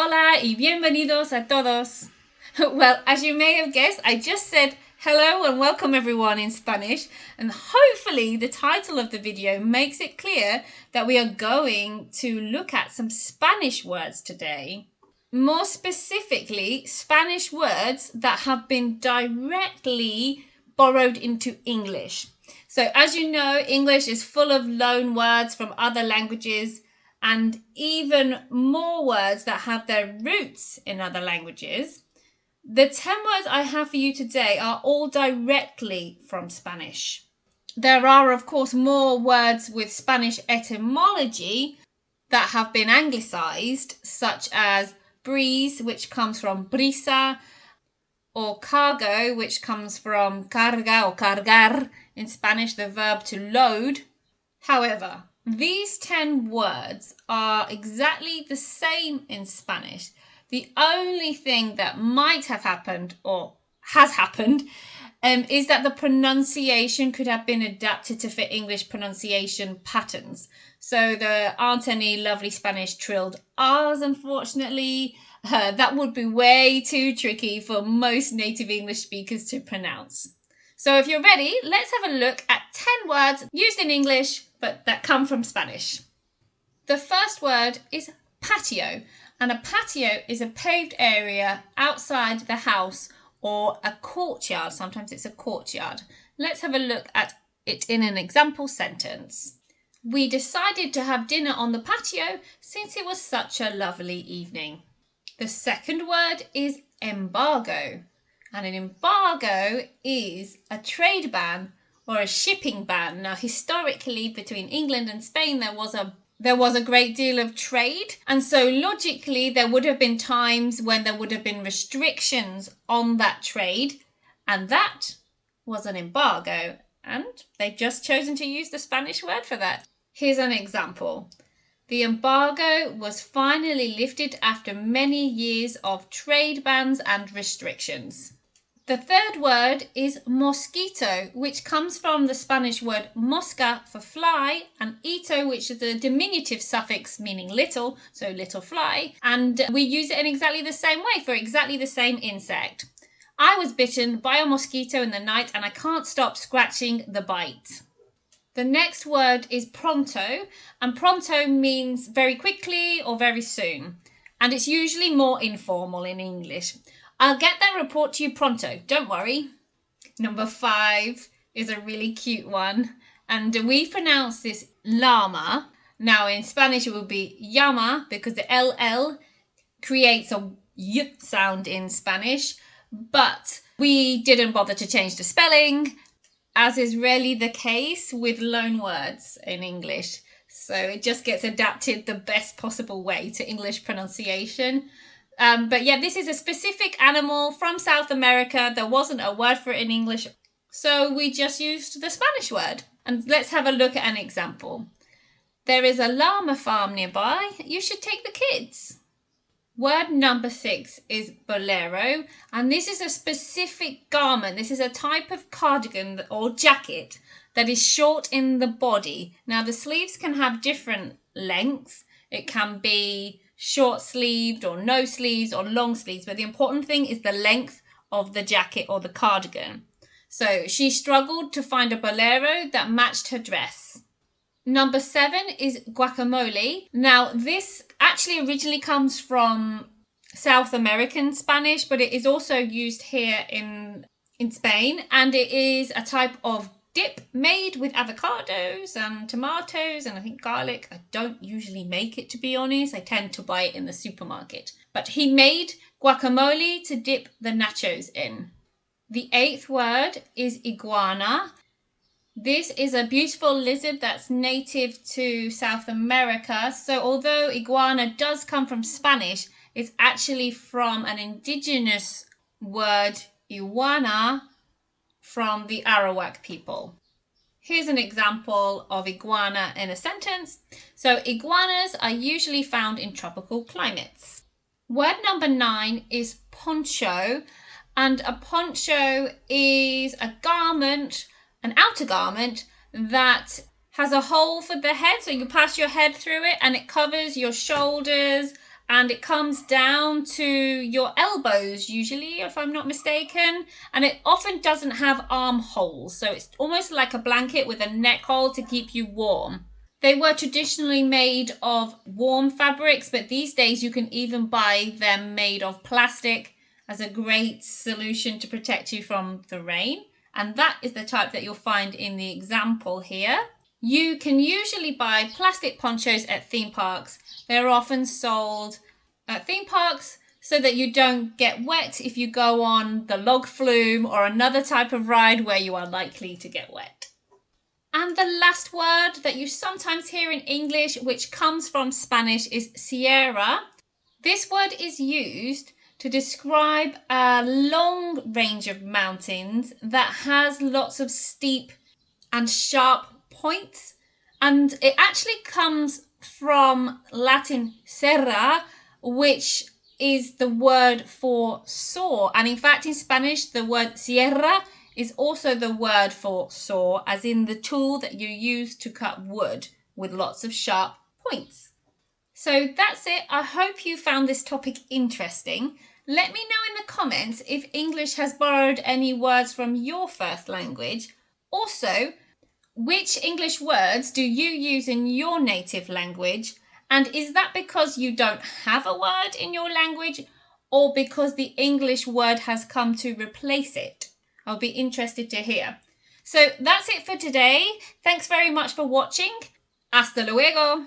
Hola y bienvenidos a todos. Well, as you may have guessed, I just said hello and welcome everyone in Spanish, and hopefully the title of the video makes it clear that we are going to look at some Spanish words today. More specifically, Spanish words that have been directly borrowed into English. So as you know, English is full of loan words from other languages and even more words that have their roots in other languages. The 10 words I have for you today are all directly from Spanish. There are, of course, more words with Spanish etymology that have been anglicized, such as breeze, which comes from brisa, or cargo, which comes from carga or cargar in Spanish, the verb to load. However, these 10 words are exactly the same in Spanish. The only thing that might have happened or has happened is that the pronunciation could have been adapted to fit English pronunciation patterns. So there aren't any lovely Spanish trilled R's, unfortunately. That would be way too tricky for most native English speakers to pronounce. So if you're ready, let's have a look at 10 words used in English but that come from Spanish. The first word is patio, and a patio is a paved area outside the house or a courtyard. Sometimes it's a courtyard. Let's have a look at it in an example sentence. We decided to have dinner on the patio since it was such a lovely evening. The second word is embargo. And an embargo is a trade ban or a shipping ban. Now, historically, between England and Spain, there was a great deal of trade. And so logically, there would have been times when there would have been restrictions on that trade. And that was an embargo. And they've just chosen to use the Spanish word for that. Here's an example. The embargo was finally lifted after many years of trade bans and restrictions. The third word is mosquito, which comes from the Spanish word mosca for fly and ito, which is a diminutive suffix meaning little, so little fly. And we use it in exactly the same way for exactly the same insect. I was bitten by a mosquito in the night and I can't stop scratching the bite. The next word is pronto, and pronto means very quickly or very soon. And it's usually more informal in English. I'll get that report to you pronto, don't worry. Number 5 is a really cute one, and we pronounce this llama. Now in Spanish it would be llama because the LL creates a y sound in Spanish, but we didn't bother to change the spelling, as is rarely the case with loan words in English. So it just gets adapted the best possible way to English pronunciation. But yeah, this is a specific animal from South America. There wasn't a word for it in English, so we just used the Spanish word. And let's have a look at an example. There is a llama farm nearby. You should take the kids. Word number 6 is bolero, and this is a specific garment. This is a type of cardigan or jacket that is short in the body. Now, the sleeves can have different lengths. It can be short-sleeved or no sleeves or long sleeves, but the important thing is the length of the jacket or the cardigan. So she struggled to find a bolero that matched her dress. Number 7 is guacamole. Now, this actually originally comes from South American Spanish, but it is also used here in Spain, and it is a type of dip made with avocados and tomatoes and I think garlic. I don't usually make it, to be honest. I tend to buy it in the supermarket. But he made guacamole to dip the nachos in. The 8th word is iguana. This is a beautiful lizard that's native to South America. So although iguana does come from Spanish, it's actually from an indigenous word, iguana, from the Arawak people. Here's an example of iguana in a sentence. So iguanas are usually found in tropical climates. Word number 9 is poncho, and a poncho is a garment, an outer garment that has a hole for the head, so you pass your head through it and it covers your shoulders and it comes down to your elbows usually, if I'm not mistaken, and it often doesn't have armholes, so it's almost like a blanket with a neck hole to keep you warm. They were traditionally made of warm fabrics, but these days you can even buy them made of plastic as a great solution to protect you from the rain, and that is the type that you'll find in the example here. You can usually buy plastic ponchos at theme parks. They're often sold at theme parks so that you don't get wet if you go on the log flume or another type of ride where you are likely to get wet. And the last word that you sometimes hear in English, which comes from Spanish, is sierra. This word is used to describe a long range of mountains that has lots of steep and sharp points, and it actually comes from Latin serra, which is the word for saw, and in fact in Spanish the word sierra is also the word for saw, as in the tool that you use to cut wood with lots of sharp points. So that's it. I hope you found this topic interesting. Let me know in the comments if English has borrowed any words from your first language. Also, which English words do you use in your native language? And is that because you don't have a word in your language or because the English word has come to replace it? I'll be interested to hear. So that's it for today. Thanks very much for watching. Hasta luego.